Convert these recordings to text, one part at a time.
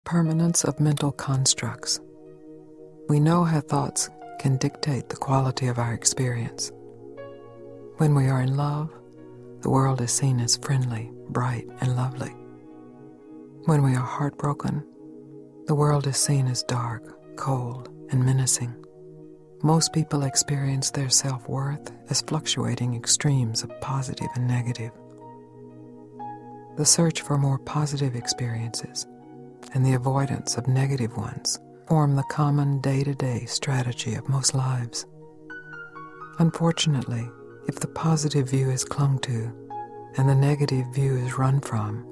Permanence of mental constructs. We know how thoughts can dictate the quality of our experience. When we are in love, the world is seen as friendly, bright, and lovely. When we are heartbroken, the world is seen as dark, cold, and menacing. Most people experience their self-worth as fluctuating extremes of positive and negative. The search for more positive experiences and the avoidance of negative ones form the common day-to-day strategy of most lives. Unfortunately, if the positive view is clung to and the negative view is run from,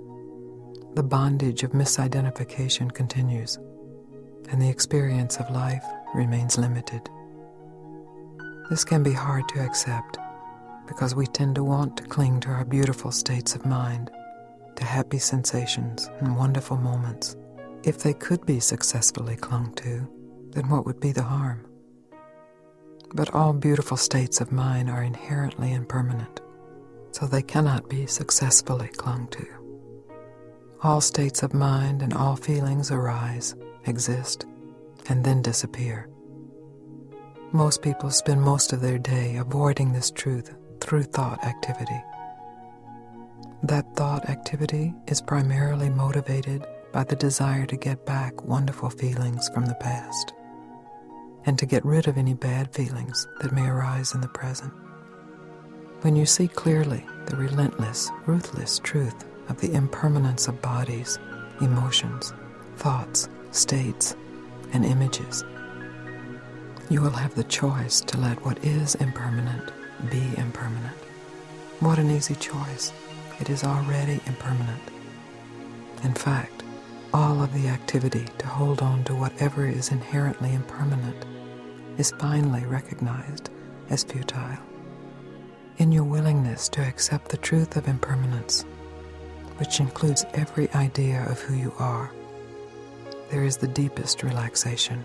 the bondage of misidentification continues and the experience of life remains limited. This can be hard to accept because we tend to want to cling to our beautiful states of mind, to happy sensations and wonderful moments. If they could be successfully clung to, then what would be the harm? But all beautiful states of mind are inherently impermanent, so they cannot be successfully clung to. All states of mind and all feelings arise, exist, and then disappear. Most people spend most of their day avoiding this truth through thought activity. That thought activity is primarily motivated by the desire to get back wonderful feelings from the past and to get rid of any bad feelings that may arise in the present. When you see clearly the relentless, ruthless truth of the impermanence of bodies, emotions, thoughts, states, and images, you will have the choice to let what is impermanent be impermanent. What an easy choice. It is already impermanent. In fact, all of the activity to hold on to whatever is inherently impermanent is finally recognized as futile. In your willingness to accept the truth of impermanence, which includes every idea of who you are, there is the deepest relaxation.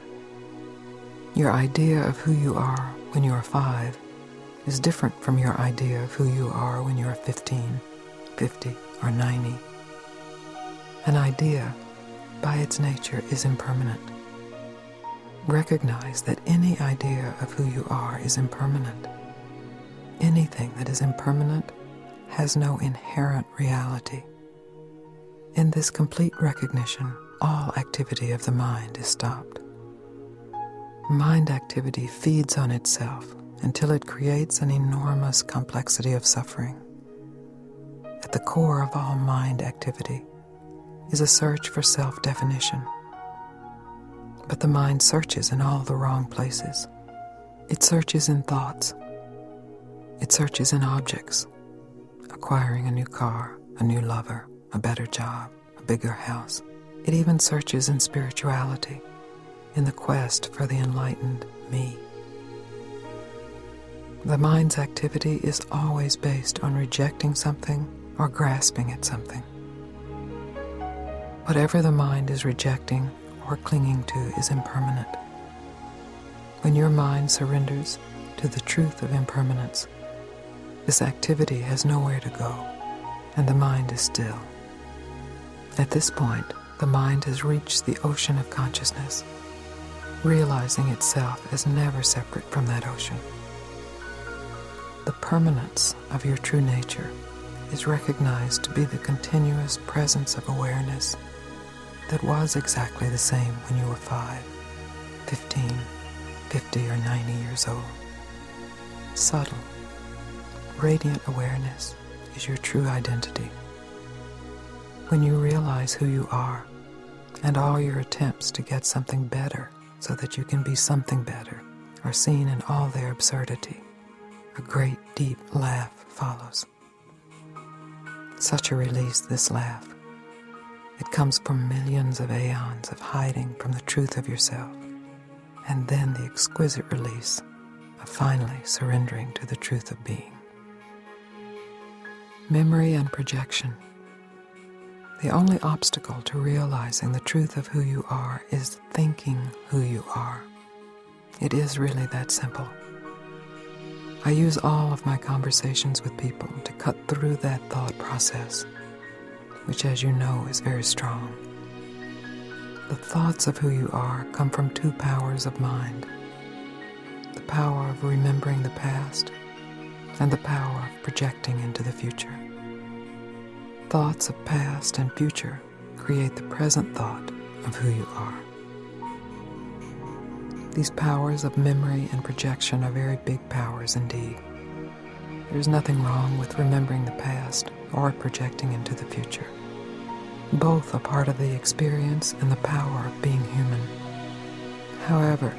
Your idea of who you are when you are 5 is different from your idea of who you are when you are 15, 50, or 90. An idea, by its nature, is impermanent. Recognize that any idea of who you are is impermanent. Anything that is impermanent has no inherent reality. In this complete recognition, all activity of the mind is stopped. Mind activity feeds on itself until it creates an enormous complexity of suffering. At the core of all mind activity is a search for self-definition. But the mind searches in all the wrong places. It searches in thoughts. It searches in objects, acquiring a new car, a new lover, a better job, a bigger house. It even searches in spirituality, in the quest for the enlightened me. The mind's activity is always based on rejecting something or grasping at something. Whatever the mind is rejecting or clinging to is impermanent. When your mind surrenders to the truth of impermanence, this activity has nowhere to go, and the mind is still. At this point, the mind has reached the ocean of consciousness, realizing itself as never separate from that ocean. The permanence of your true nature is recognized to be the continuous presence of awareness that was exactly the same when you were 5, 15, 50, or 90 years old. Subtle, radiant awareness is your true identity. When you realize who you are and all your attempts to get something better so that you can be something better are seen in all their absurdity, a great deep laugh follows. Such a release, this laugh. It comes from millions of aeons of hiding from the truth of yourself, and then the exquisite release of finally surrendering to the truth of being. Memory and projection. The only obstacle to realizing the truth of who you are is thinking who you are. It is really that simple. I use all of my conversations with people to cut through that thought process, which, as you know, is very strong. The thoughts of who you are come from two powers of mind: the power of remembering the past and the power of projecting into the future. Thoughts of past and future create the present thought of who you are. These powers of memory and projection are very big powers indeed. There's nothing wrong with remembering the past or projecting into the future. Both are part of the experience and the power of being human. However,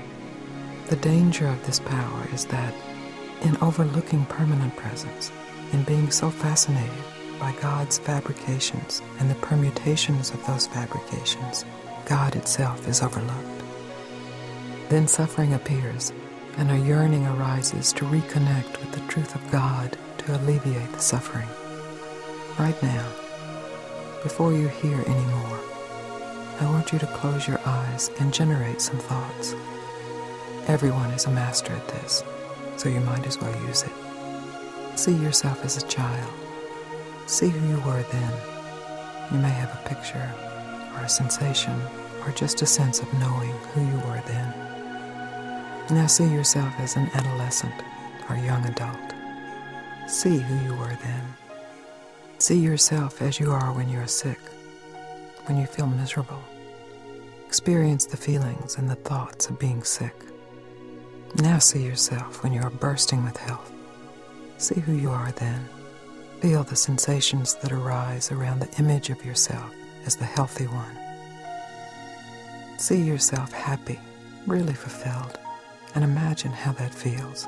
the danger of this power is that in overlooking permanent presence, in being so fascinated by God's fabrications and the permutations of those fabrications, God itself is overlooked. Then suffering appears, and a yearning arises to reconnect with the truth of God to alleviate the suffering. Right now, before you hear any more, I want you to close your eyes and generate some thoughts. Everyone is a master at this, so you might as well use it. See yourself as a child. See who you were then. You may have a picture, or a sensation, or just a sense of knowing who you were then. Now see yourself as an adolescent or young adult. See who you were then. See yourself as you are when you are sick, when you feel miserable. Experience the feelings and the thoughts of being sick. Now see yourself when you are bursting with health. See who you are then. Feel the sensations that arise around the image of yourself as the healthy one. See yourself happy, really fulfilled, and imagine how that feels.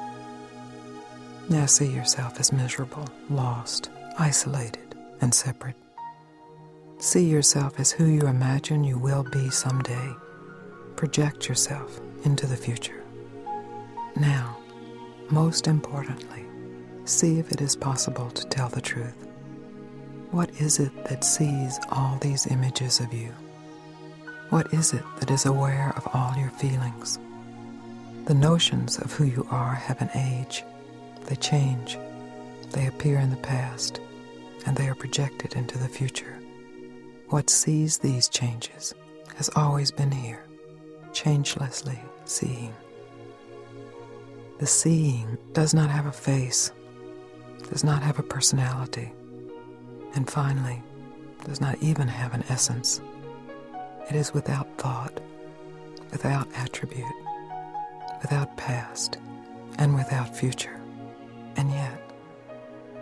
Now see yourself as miserable, lost, isolated, and separate. See yourself as who you imagine you will be someday. Project yourself into the future. Now, most importantly, see if it is possible to tell the truth. What is it that sees all these images of you? What is it that is aware of all your feelings? The notions of who you are have an age. They change. They appear in the past, and they are projected into the future. What sees these changes has always been here, changelessly seeing. The seeing does not have a face, does not have a personality, and finally, does not even have an essence. It is without thought, without attribute, without past, and without future. And yet,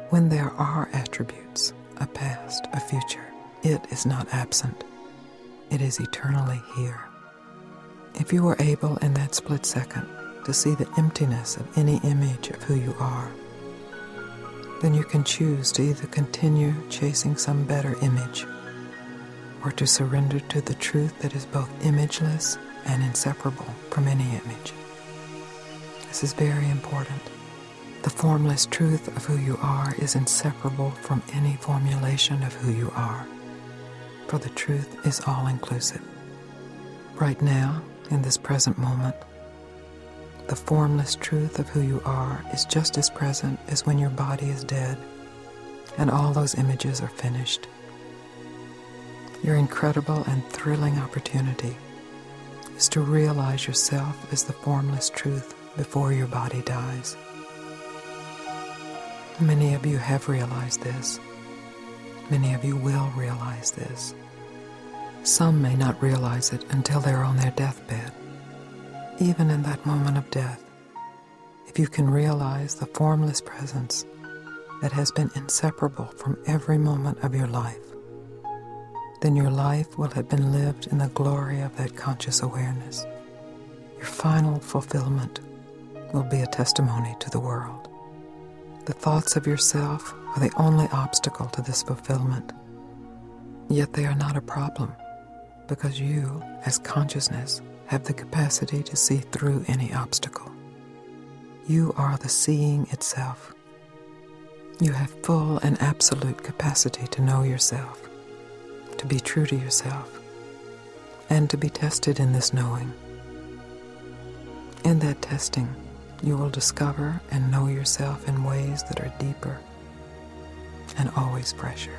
when there are attributes, a past, a future, it is not absent. It is eternally here. If you were able in that split second to see the emptiness of any image of who you are, then you can choose to either continue chasing some better image or to surrender to the truth that is both imageless and inseparable from any image. This is very important. The formless truth of who you are is inseparable from any formulation of who you are, for the truth is all-inclusive. Right now, in this present moment, the formless truth of who you are is just as present as when your body is dead and all those images are finished. Your incredible and thrilling opportunity is to realize yourself as the formless truth before your body dies. Many of you have realized this. Many of you will realize this. Some may not realize it until they're on their deathbed. Even in that moment of death, if you can realize the formless presence that has been inseparable from every moment of your life, then your life will have been lived in the glory of that conscious awareness. Your final fulfillment will be a testimony to the world. The thoughts of yourself are the only obstacle to this fulfillment. Yet they are not a problem, because you, as consciousness, have the capacity to see through any obstacle. You are the seeing itself. You have full and absolute capacity to know yourself, to be true to yourself, and to be tested in this knowing. In that testing, you will discover and know yourself in ways that are deeper and always fresher.